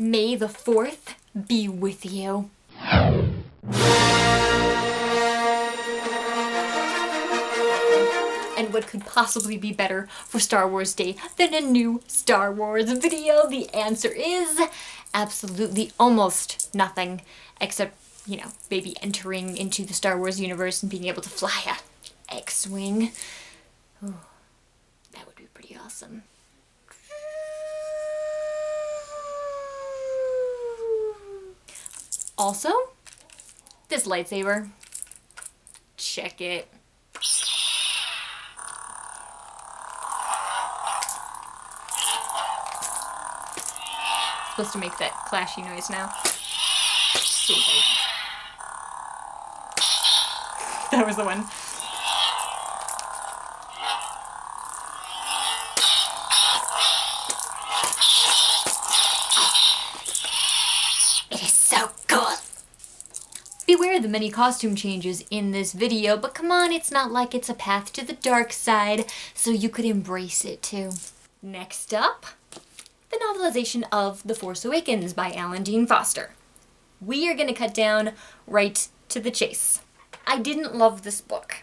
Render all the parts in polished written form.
May the 4th be with you. And what could possibly be better for Star Wars Day than a new Star Wars video? The answer is absolutely almost nothing, except, you know, maybe entering into the Star Wars universe and being able to fly a X-Wing. Oh, that would be pretty awesome. Also, this lightsaber. Check it. Supposed to make that clashy noise now. Stupid. That was the one. It is so cool. Beware the many costume changes in this video, but come on, it's not like it's a path to the dark side, so you could embrace it too. Next up, the novelization of The Force Awakens by Alan Dean Foster. We are gonna cut down right to the chase. I didn't love this book.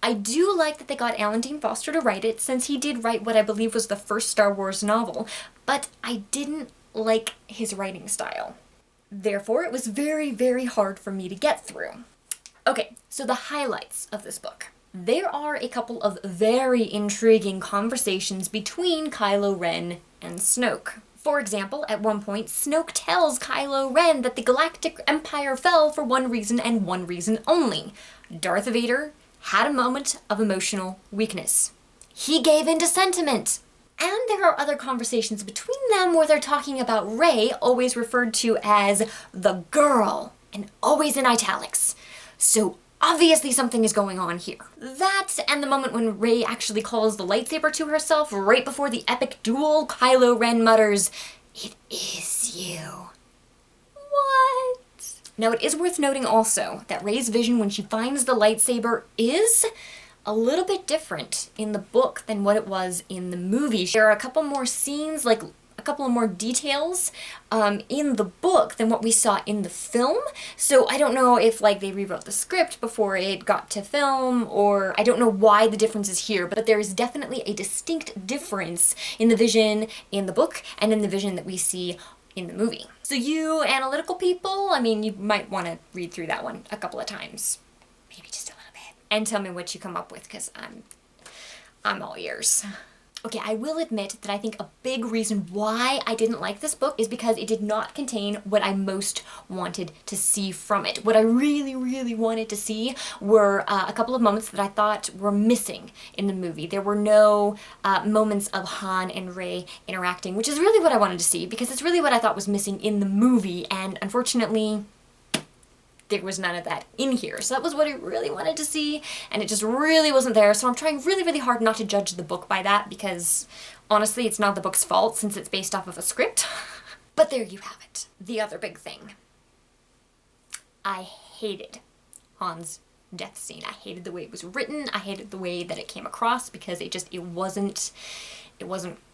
I do like that they got Alan Dean Foster to write it, since he did write what I believe was the first Star Wars novel, but I didn't like his writing style. Therefore, it was very, very hard for me to get through. Okay, so the highlights of this book. There are a couple of very intriguing conversations between Kylo Ren and Snoke. For example, at one point, Snoke tells Kylo Ren that the Galactic Empire fell for one reason and one reason only. Darth Vader had a moment of emotional weakness. He gave in to sentiment. And there are other conversations between them where they're talking about Rey, always referred to as the girl, and always in italics. So obviously something is going on here. That, and the moment when Rey actually calls the lightsaber to herself right before the epic duel, Kylo Ren mutters, "It is you." What? Now it is worth noting also that Rey's vision when she finds the lightsaber is a little bit different in the book than what it was in the movie. There are a couple more scenes, like a couple of more details in the book than what we saw in the film. So I don't know if like they rewrote the script before it got to film, or I don't know why the difference is here, but there is definitely a distinct difference in the vision in the book and in the vision that we see in the movie. So you analytical people, I mean, you might want to read through that one a couple of times. Maybe just a little bit. And tell me what you come up with, because I'm all ears. Okay, I will admit that I think a big reason why I didn't like this book is because it did not contain what I most wanted to see from it. What I really, really wanted to see were a couple of moments that I thought were missing in the movie. There were no moments of Han and Rey interacting, which is really what I wanted to see, because it's really what I thought was missing in the movie, and unfortunately, there was none of that in here. So that was what I really wanted to see, and it just really wasn't there. So I'm trying really, really hard not to judge the book by that, because honestly, it's not the book's fault since it's based off of a script. But there you have it. The other big thing. I hated Han's death scene. I hated the way it was written. I hated the way that it came across, because it wasn't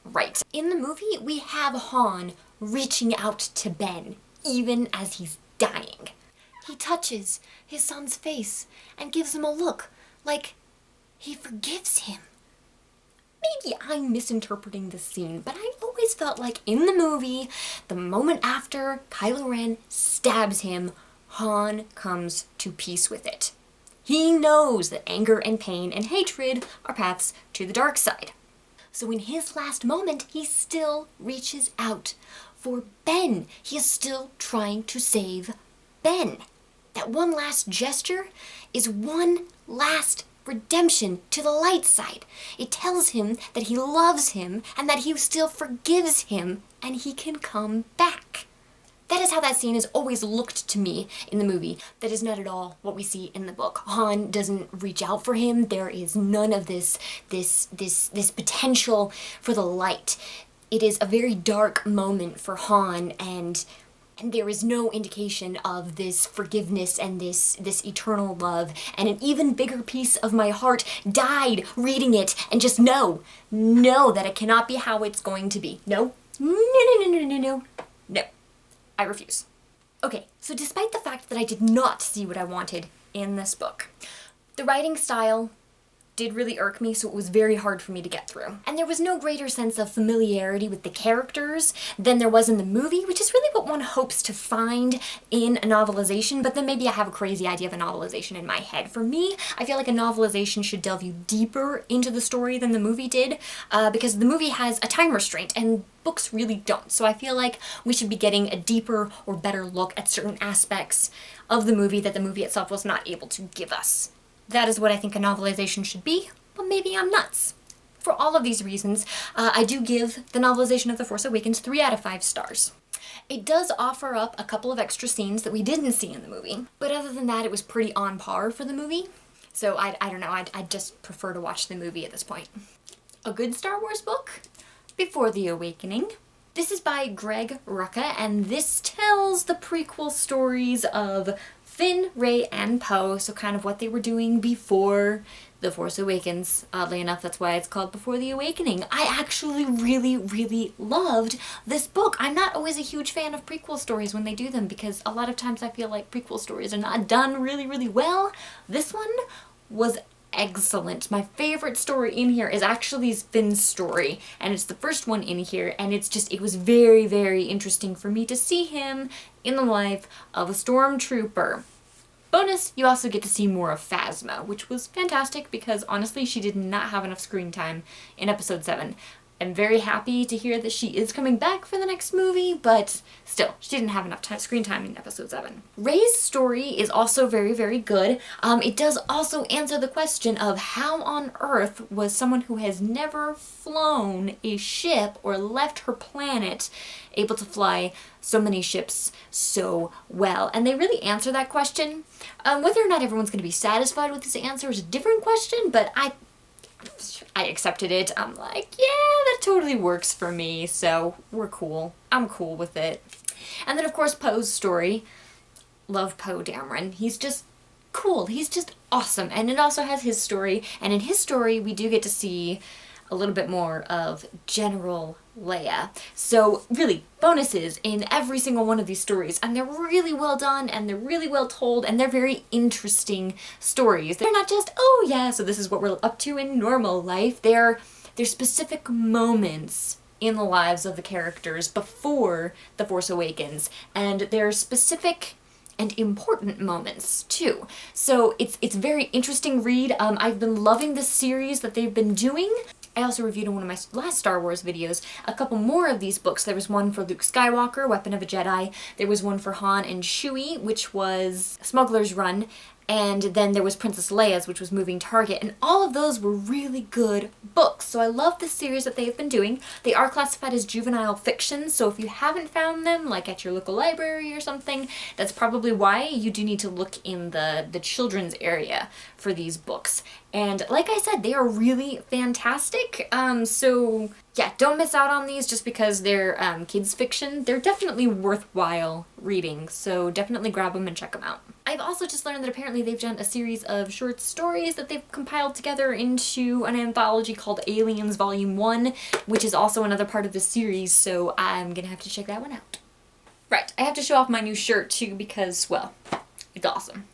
right. In the movie, we have Han reaching out to Ben, even as he's dying. He touches his son's face and gives him a look like he forgives him. Maybe I'm misinterpreting this scene, but I always felt like in the movie, the moment after Kylo Ren stabs him, Han comes to peace with it. He knows that anger and pain and hatred are paths to the dark side. So in his last moment, he still reaches out for Ben. He is still trying to save Ben. That one last gesture is one last redemption to the light side. It tells him that he loves him and that he still forgives him and he can come back. That is how that scene has always looked to me in the movie. That is not at all what we see in the book. Han doesn't reach out for him. There is none of this potential for the light. It is a very dark moment for Han, and there is no indication of this forgiveness and this eternal love. And an even bigger piece of my heart died reading it, and just know that it cannot be how it's going to be. No. I refuse. Okay, so despite the fact that I did not see what I wanted in this book, the writing style did really irk me, so it was very hard for me to get through. And there was no greater sense of familiarity with the characters than there was in the movie, which is really what one hopes to find in a novelization, but then maybe I have a crazy idea of a novelization in my head. For me, I feel like a novelization should delve you deeper into the story than the movie did, because the movie has a time restraint, and books really don't. So I feel like we should be getting a deeper or better look at certain aspects of the movie that the movie itself was not able to give us. That is what I think a novelization should be, but maybe I'm nuts. For all of these reasons, I do give the novelization of The Force Awakens 3 out of 5 stars. It does offer up a couple of extra scenes that we didn't see in the movie, but other than that, it was pretty on par for the movie. So I don't know, I'd just prefer to watch the movie at this point. A good Star Wars book? Before the Awakening. This is by Greg Rucka, and this tells the prequel stories of Finn, Rey, and Poe, so kind of what they were doing before The Force Awakens. Oddly enough, that's why it's called Before the Awakening. I actually really, really loved this book. I'm not always a huge fan of prequel stories when they do them, because a lot of times I feel like prequel stories are not done really, really well. This one was excellent. My favorite story in here is actually Finn's story, and it's the first one in here, and it was very, very interesting for me to see him in the life of a stormtrooper. Bonus, you also get to see more of Phasma, which was fantastic because honestly she did not have enough screen time in episode 7. I'm very happy to hear that she is coming back for the next movie, but still, she didn't have enough screen time in episode 7. Rey's story is also very, very good. It does also answer the question of how on earth was someone who has never flown a ship or left her planet able to fly so many ships so well. And they really answer that question. Whether or not everyone's going to be satisfied with this answer is a different question, but I accepted it. I'm like, yeah, that totally works for me, so we're cool. I'm cool with it. And then, of course, Poe's story. Love Poe Dameron. He's just cool. He's just awesome. And it also has his story, and in his story, we do get to see a little bit more of General Leia. So really, bonuses in every single one of these stories, and they're really well done, and they're really well told, and they're very interesting stories. They're not just, oh yeah, so this is what we're up to in normal life. They're specific moments in the lives of the characters before The Force Awakens, and they're specific and important moments too. So it's very interesting read. I've been loving this series that they've been doing. I also reviewed in one of my last Star Wars videos a couple more of these books. There was one for Luke Skywalker, Weapon of a Jedi. There was one for Han and Chewie, which was Smuggler's Run. And then there was Princess Leia's, which was Moving Target, and all of those were really good books. So I love this series that they've been doing. They are classified as juvenile fiction, so if you haven't found them, like at your local library or something, that's probably why you do need to look in the children's area for these books. And like I said, they are really fantastic. So yeah, don't miss out on these just because they're kids fiction. They're definitely worthwhile reading, so definitely grab them and check them out. I've also just learned that apparently they've done a series of short stories that they've compiled together into an anthology called Aliens Volume 1, which is also another part of the series, so I'm gonna have to check that one out. Right, I have to show off my new shirt too because, well, it's awesome.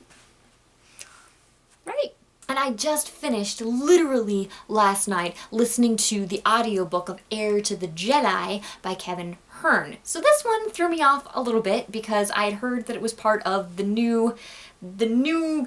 Right. And I just finished, literally last night, listening to the audiobook of Heir to the Jedi by Kevin Hearn. So this one threw me off a little bit because I had heard that it was part of the new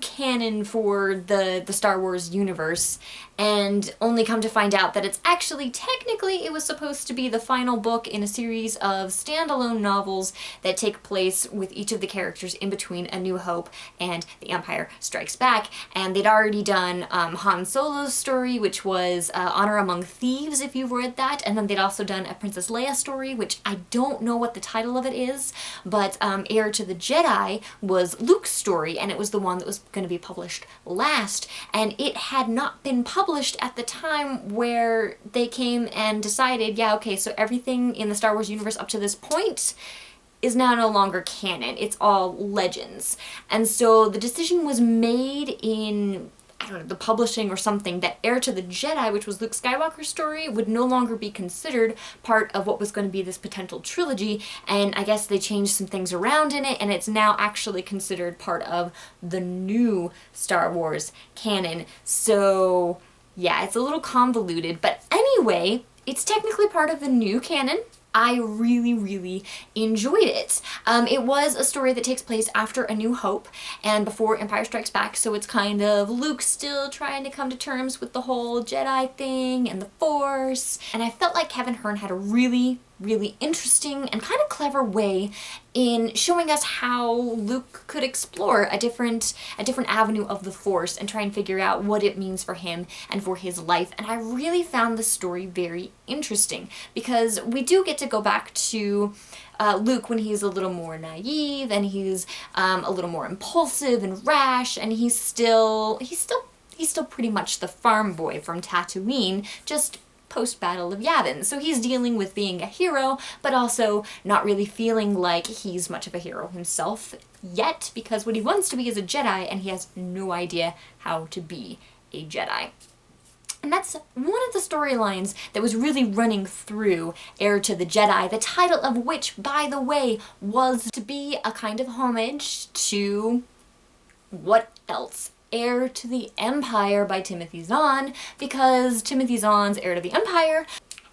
canon for the Star Wars universe, and only come to find out that it's actually, technically, it was supposed to be the final book in a series of standalone novels that take place with each of the characters in between A New Hope and The Empire Strikes Back. And they'd already done Han Solo's story, which was Honor Among Thieves, if you've read that, and then they'd also done a Princess Leia story, which I don't know what the title of it is, but Heir to the Jedi was Luke's story, and it was the one that was going to be published last, and it had not been published at the time where they came and decided, yeah, okay, so everything in the Star Wars universe up to this point is now no longer canon. It's all legends. And so the decision was made in I don't know, the publishing or something, that Heir to the Jedi, which was Luke Skywalker's story, would no longer be considered part of what was going to be this potential trilogy, and I guess they changed some things around in it, and it's now actually considered part of the new Star Wars canon. So yeah, it's a little convoluted, but anyway, it's technically part of the new canon. I really, really enjoyed it. It was a story that takes place after A New Hope and before Empire Strikes Back, so it's kind of Luke still trying to come to terms with the whole Jedi thing and the Force, and I felt like Kevin Hearn had a really, really interesting and kind of clever way in showing us how Luke could explore a different avenue of the Force and try and figure out what it means for him and for his life. And I really found the story very interesting because we do get to go back to Luke when he's a little more naive and he's a little more impulsive and rash, and he's still pretty much the farm boy from Tatooine, just post-Battle of Yavin. So he's dealing with being a hero, but also not really feeling like he's much of a hero himself yet, because what he wants to be is a Jedi, and he has no idea how to be a Jedi. And that's one of the storylines that was really running through Heir to the Jedi, the title of which, by the way, was to be a kind of homage to what else? Heir to the Empire by Timothy Zahn, because Timothy Zahn's Heir to the Empire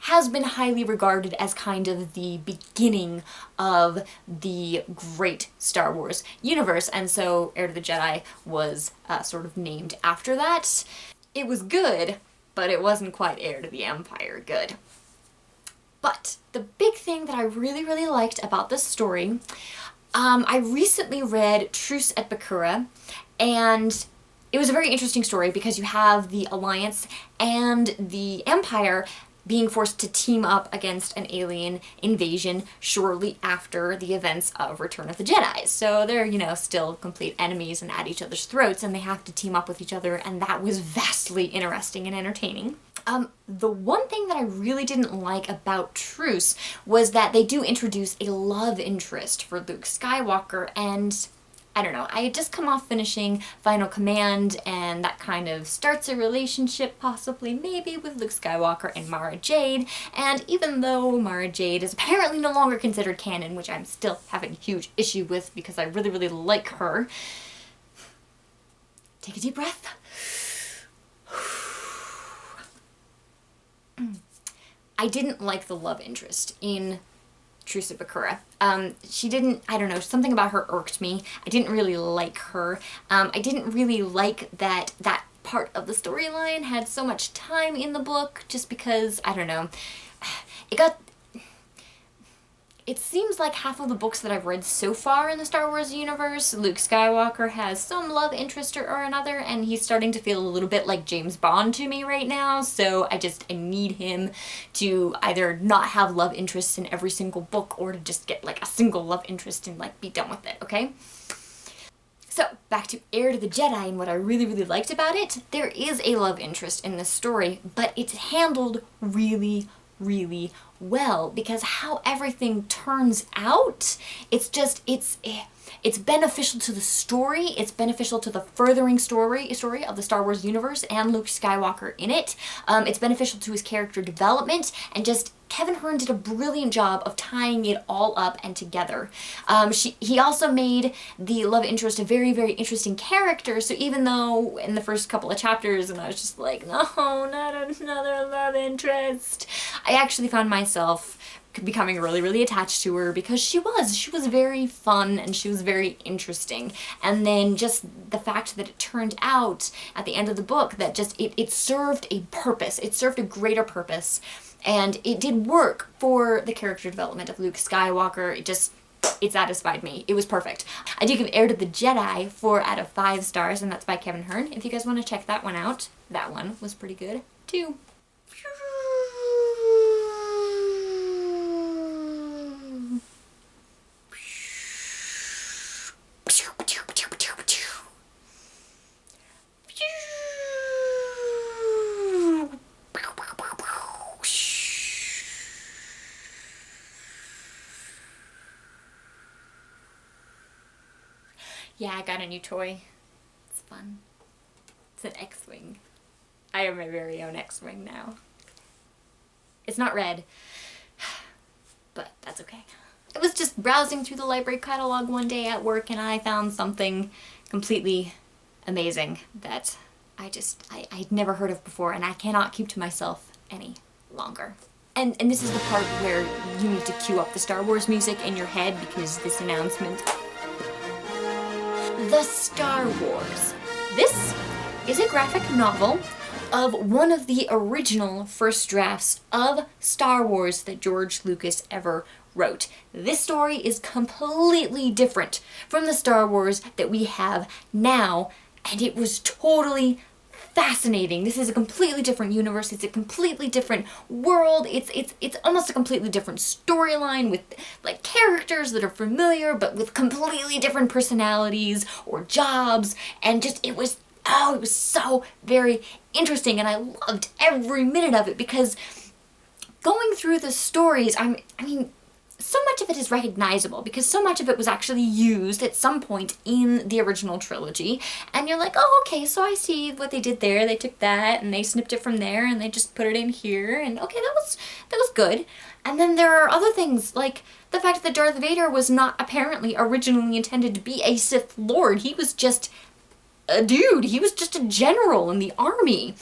has been highly regarded as kind of the beginning of the great Star Wars universe, and so Heir to the Jedi was sort of named after that. It was good, but it wasn't quite Heir to the Empire good. But the big thing that I really, really liked about this story, I recently read Truce at Bakura, and it was a very interesting story because you have the Alliance and the Empire being forced to team up against an alien invasion shortly after the events of Return of the Jedi. So they're, you know, still complete enemies and at each other's throats, and they have to team up with each other, and that was vastly interesting and entertaining. The one thing that I really didn't like about Truce was that they do introduce a love interest for Luke Skywalker, and I don't know, I had just come off finishing Final Command, and that kind of starts a relationship, possibly, maybe, with Luke Skywalker and Mara Jade, and even though Mara Jade is apparently no longer considered canon, which I'm still having a huge issue with because I really, really like her, take a deep breath. I didn't like the love interest in Truce at Bakura. She didn't, I don't know, something about her irked me. I didn't really like her. I didn't really like that part of the storyline had so much time in the book, just because, I don't know, it seems like half of the books that I've read so far in the Star Wars universe, Luke Skywalker has some love interest or another, and he's starting to feel a little bit like James Bond to me right now, so I need him to either not have love interests in every single book, or to just get like a single love interest and like be done with it, okay? So, back to Heir to the Jedi, and what I really, really liked about it, there is a love interest in this story, but it's handled really, really well, because how everything turns out, it's beneficial to the story, it's beneficial to the furthering story of the Star Wars universe and Luke Skywalker in it. It's beneficial to his character development, and just Kevin Hearn did a brilliant job of tying it all up and together. He also made the love interest a very, very interesting character, so even though in the first couple of chapters and I was just like, no, not another love interest, I actually found myself becoming really, really attached to her, because she was very fun and she was very interesting. And then just the fact that it turned out at the end of the book that just it served a purpose, it served a greater purpose, and it did work for the character development of Luke Skywalker. It satisfied me. It was perfect. I do give Heir to the Jedi 4 out of 5 stars, and that's by Kevin Hearn. If you guys want to check that one out, that one was pretty good too. Yeah, I got a new toy. It's fun. It's an X-Wing. I am my very own X-Wing now. It's not red, but that's okay. I was just browsing through the library catalog one day at work and I found something completely amazing that I'd never heard of before, and I cannot keep to myself any longer. And this is the part where you need to cue up the Star Wars music in your head because this announcement. The Star Wars. This is a graphic novel of one of the original first drafts of Star Wars that George Lucas ever wrote. This story is completely different from the Star Wars that we have now, and it was totally fascinating. This is a completely different universe. It's a completely different world. It's almost a completely different storyline with like characters that are familiar but with completely different personalities or jobs, and just it was so very interesting, and I loved every minute of it because going through the stories, I mean, so much of it is recognizable because so much of it was actually used at some point in the original trilogy, and you're like, oh, okay, so I see what they did there. They took that and they snipped it from there and they just put it in here, and okay, that was good. And then there are other things like the fact that Darth Vader was not apparently originally intended to be a Sith Lord. He was just a dude. He was just a general in the army.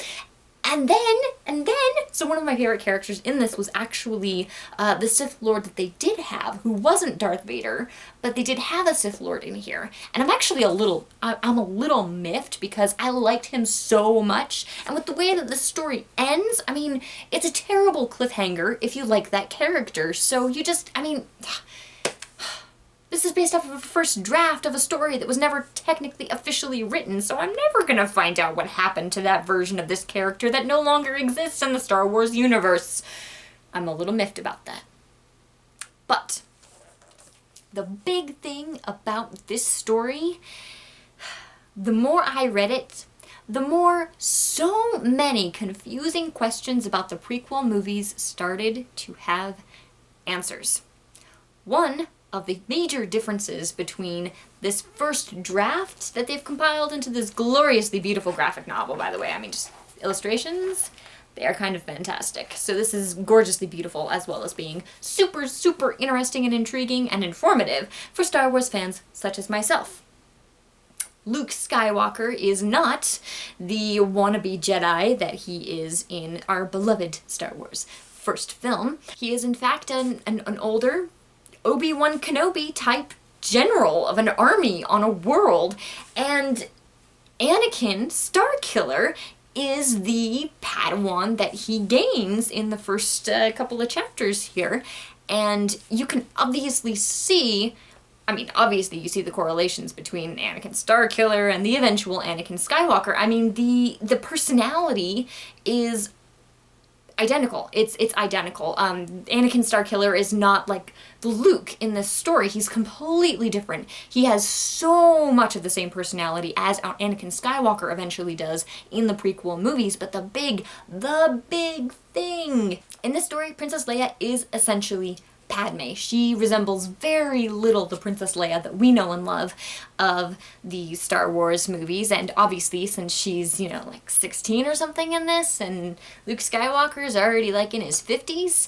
And then, so one of my favorite characters in this was actually the Sith Lord that they did have, who wasn't Darth Vader, but they did have a Sith Lord in here. And I'm actually I'm a little miffed because I liked him so much. And with the way that the story ends, I mean, it's a terrible cliffhanger if you like that character. So you just, I mean, this is based off of a first draft of a story that was never technically officially written, so I'm never gonna find out what happened to that version of this character that no longer exists in the Star Wars universe. I'm a little miffed about that. But the big thing about this story, the more I read it, the more so many confusing questions about the prequel movies started to have answers. One of the major differences between this first draft that they've compiled into this gloriously beautiful graphic novel, by the way, I mean, just illustrations, they are kind of fantastic. So this is gorgeously beautiful, as well as being super, super interesting and intriguing and informative for Star Wars fans such as myself. Luke Skywalker is not the wannabe Jedi that he is in our beloved Star Wars first film. He is in fact an older Obi-Wan Kenobi type general of an army on a world, and Anakin Starkiller is the Padawan that he gains in the first couple of chapters here, and you can obviously see, I mean, obviously you see the correlations between Anakin Starkiller and the eventual Anakin Skywalker. I mean, the personality is identical. It's identical. Anakin Starkiller is not like the Luke in this story. He's completely different. He has so much of the same personality as Anakin Skywalker eventually does in the prequel movies, but the big thing in this story, Princess Leia is essentially Padme. She resembles very little the Princess Leia that we know and love of the Star Wars movies, and obviously since she's, you know, like 16 or something in this, and Luke Skywalker is already like in his 50s,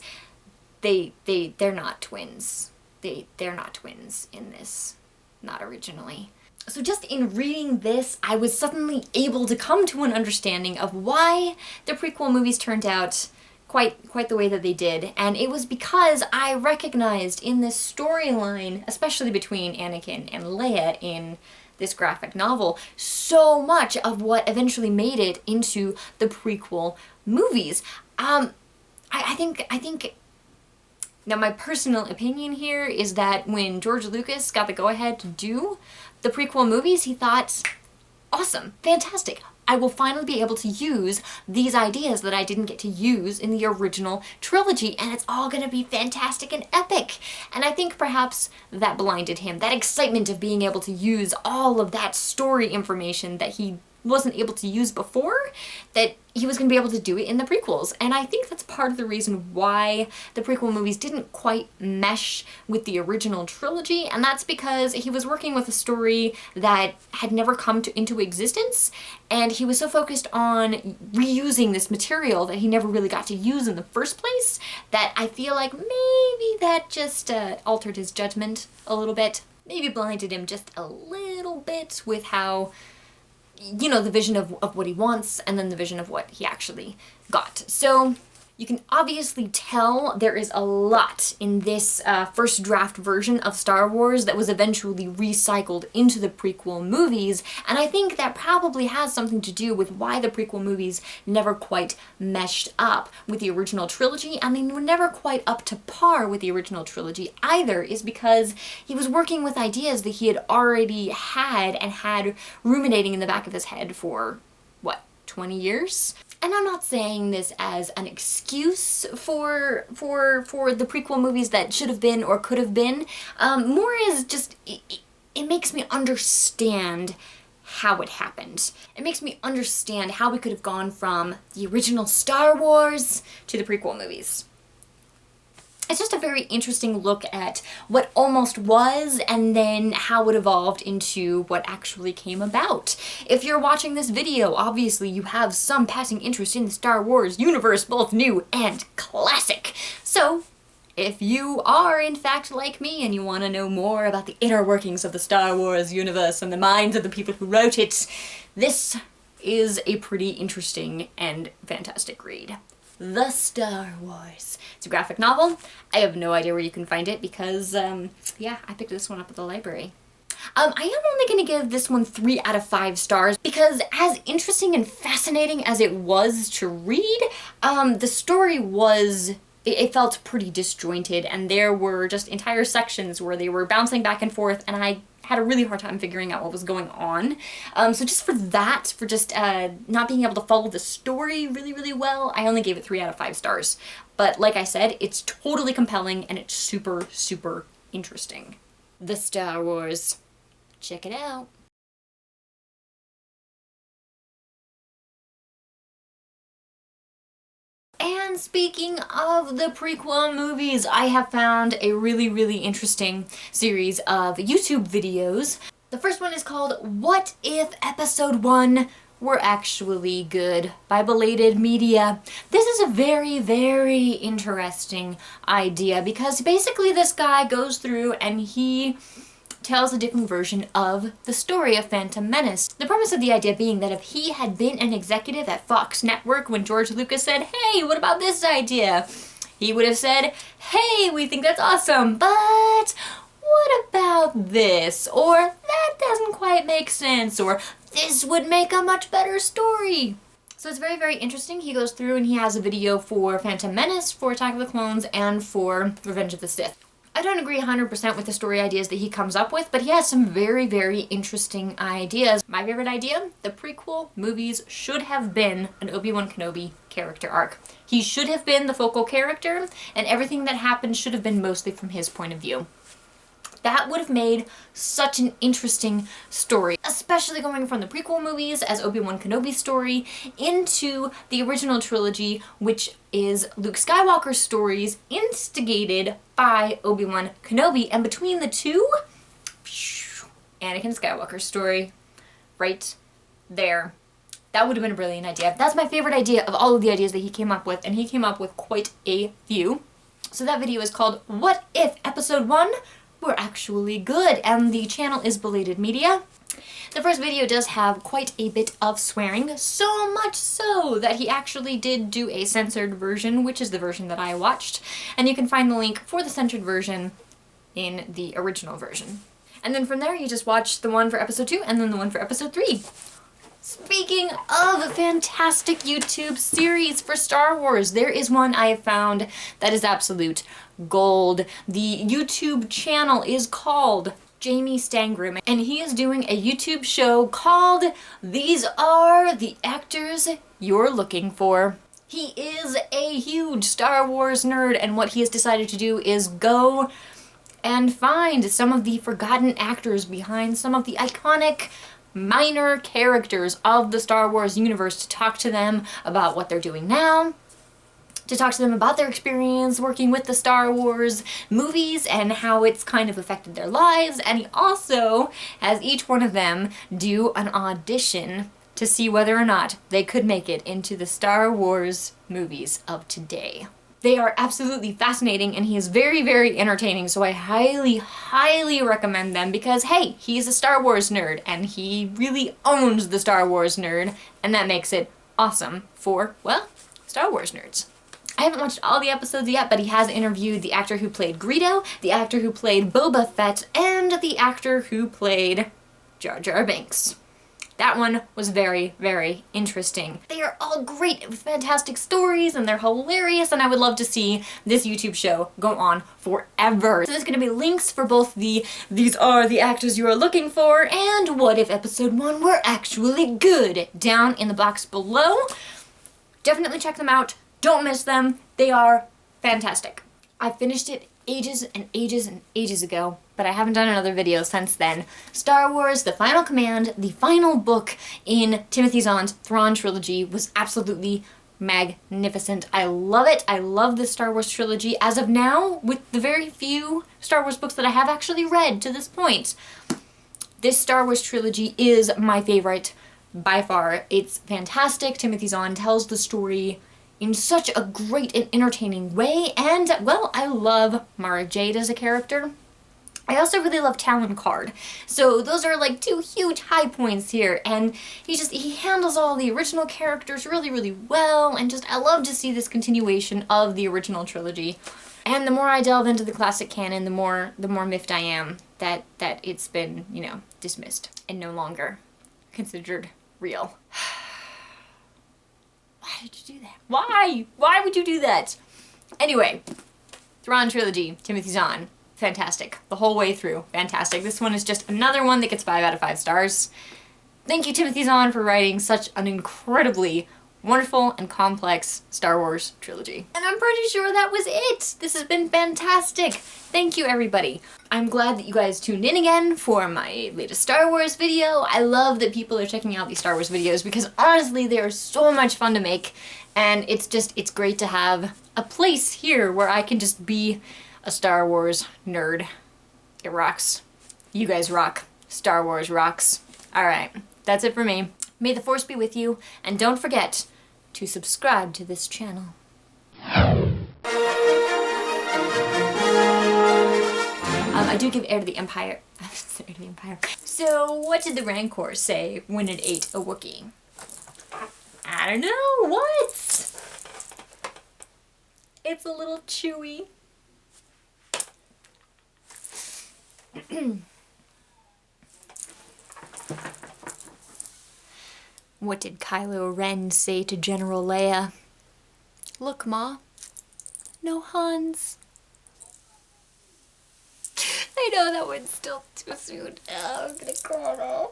they're not twins. They're not twins in this, not originally. So just in reading this, I was suddenly able to come to an understanding of why the prequel movies turned out quite the way that they did, and it was because I recognized in this storyline, especially between Anakin and Leia in this graphic novel, so much of what eventually made it into the prequel movies. I think now my personal opinion here is that when George Lucas got the go-ahead to do the prequel movies, he thought, awesome, fantastic, I will finally be able to use these ideas that I didn't get to use in the original trilogy, and it's all gonna be fantastic and epic. And I think perhaps that blinded him, that excitement of being able to use all of that story information that he wasn't able to use before, that he was going to be able to do it in the prequels. And I think that's part of the reason why the prequel movies didn't quite mesh with the original trilogy, and that's because he was working with a story that had never come into existence, and he was so focused on reusing this material that he never really got to use in the first place, that I feel like maybe that just altered his judgment a little bit. Maybe blinded him just a little bit with how, you know, the vision of what he wants and then the vision of what he actually got. So you can obviously tell there is a lot in this first draft version of Star Wars that was eventually recycled into the prequel movies, and I think that probably has something to do with why the prequel movies never quite meshed up with the original trilogy, and they were never quite up to par with the original trilogy either, is because he was working with ideas that he had already had and had ruminating in the back of his head for, what, 20 years? And I'm not saying this as an excuse for the prequel movies that should have been or could have been. More as just, it makes me understand how it happened. It makes me understand how we could have gone from the original Star Wars to the prequel movies. It's just a very interesting look at what almost was and then how it evolved into what actually came about. If you're watching this video, obviously you have some passing interest in the Star Wars universe, both new and classic. So, if you are in fact like me and you want to know more about the inner workings of the Star Wars universe and the minds of the people who wrote it, this is a pretty interesting and fantastic read. The Star Wars. It's a graphic novel. I have no idea where you can find it because, yeah, I picked this one up at the library. I am only going to give this one 3 out of 5 stars because as interesting and fascinating as it was to read, the story was... It felt pretty disjointed, and there were just entire sections where they were bouncing back and forth, and I had a really hard time figuring out what was going on. So just for that, for just not being able to follow the story really, really well, I only gave it 3 out of 5 stars. But like I said, it's totally compelling, and it's super, super interesting. The Star Wars. Check it out. And speaking of the prequel movies, I have found a really, really interesting series of YouTube videos. The first one is called What If Episode 1 Were Actually Good by Belated Media. This is a very, very interesting idea because basically this guy goes through and he tells a different version of the story of Phantom Menace. The premise of the idea being that if he had been an executive at Fox Network when George Lucas said, "Hey, what about this idea?" he would have said, "Hey, we think that's awesome, but what about this?" Or, "That doesn't quite make sense," or, "This would make a much better story." So it's very, very interesting. He goes through and he has a video for Phantom Menace, for Attack of the Clones, and for Revenge of the Sith. I don't agree 100% with the story ideas that he comes up with, but he has some very, very interesting ideas. My favorite idea? The prequel movies should have been an Obi-Wan Kenobi character arc. He should have been the focal character, and everything that happened should have been mostly from his point of view. That would have made such an interesting story, especially going from the prequel movies as Obi-Wan Kenobi's story into the original trilogy, which is Luke Skywalker's stories instigated by Obi-Wan Kenobi. And between the two, Anakin Skywalker's story right there. That would have been a brilliant idea. That's my favorite idea of all of the ideas that he came up with, and he came up with quite a few. So that video is called What If Episode 1 Were Actually Good, and the channel is Belated Media. The first video does have quite a bit of swearing, so much so that he actually did do a censored version, which is the version that I watched, and you can find the link for the censored version in the original version. And then from there you just watch the one for episode 2 and then the one for episode 3. Speaking of fantastic YouTube series for Star Wars, there is one I have found that is absolute gold. The YouTube channel is called Jamie Stangram, and he is doing a YouTube show called These Are the Actors You're Looking For. He is a huge Star Wars nerd, and what he has decided to do is go and find some of the forgotten actors behind some of the iconic minor characters of the Star Wars universe to talk to them about what they're doing now, to talk to them about their experience working with the Star Wars movies and how it's kind of affected their lives. And he also has each one of them do an audition to see whether or not they could make it into the Star Wars movies of today. They are absolutely fascinating, and he is very, very entertaining, so I highly, highly recommend them because, hey, he's a Star Wars nerd, and he really owns the Star Wars nerd, and that makes it awesome for, well, Star Wars nerds. I haven't watched all the episodes yet, but he has interviewed the actor who played Greedo, the actor who played Boba Fett, and the actor who played Jar Jar Binks. That one was very, very interesting. They are all great, fantastic stories, and they're hilarious, and I would love to see this YouTube show go on forever. So there's gonna be links for both the "these are the actors you are looking for" and "what if episode 1 were actually good" down in the box below. Definitely check them out. Don't miss them. They are fantastic. I finished it ages and ages and ages ago, but I haven't done another video since then. Star Wars: The Final Command, the final book in Timothy Zahn's Thrawn trilogy, was absolutely magnificent. I love it. I love the Star Wars trilogy as of now, with the very few Star Wars books that I have actually read to this point. This Star Wars trilogy is my favorite by far. It's fantastic. Timothy Zahn tells the story in such a great and entertaining way, and, well, I love Mara Jade as a character. I also really love Talon Card. So those are like two huge high points here, and he handles all the original characters really, really well, and just, I love to see this continuation of the original trilogy. And the more I delve into the classic canon, the more miffed I am that it's been, you know, dismissed and no longer considered real. Why did you do that? Why? Why would you do that? Anyway, Thrawn trilogy, Timothy Zahn, fantastic. The whole way through, fantastic. This one is just another one that gets 5 out of 5 stars. Thank you, Timothy Zahn, for writing such an incredibly wonderful and complex Star Wars trilogy. And I'm pretty sure that was it. This has been fantastic. Thank you, everybody. I'm glad that you guys tuned in again for my latest Star Wars video. I love that people are checking out these Star Wars videos because honestly, they are so much fun to make, and it's great to have a place here where I can just be a Star Wars nerd. It rocks. You guys rock. Star Wars rocks. Alright, that's it for me. May the Force be with you, and don't forget to subscribe to this channel. I do give heir to the Empire. Heir to the Empire. So, what did the Rancor say when it ate a Wookiee? I don't know. What? It's a little chewy. What did Kylo Ren say to General Leia? Look, Ma. No Hans. I know that one's still too soon. Oh, I'm gonna cry now.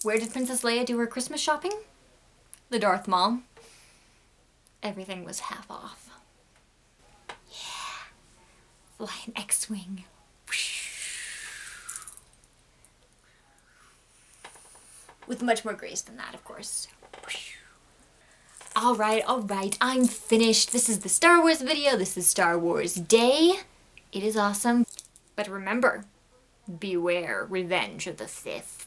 Where did Princess Leia do her Christmas shopping? The Darth Mall. Everything was half off. Yeah. Fly an X-Wing. With much more grace than that, of course. Alright, I'm finished. This is the Star Wars video. This is Star Wars Day. It is awesome. But remember, beware Revenge of the Sith.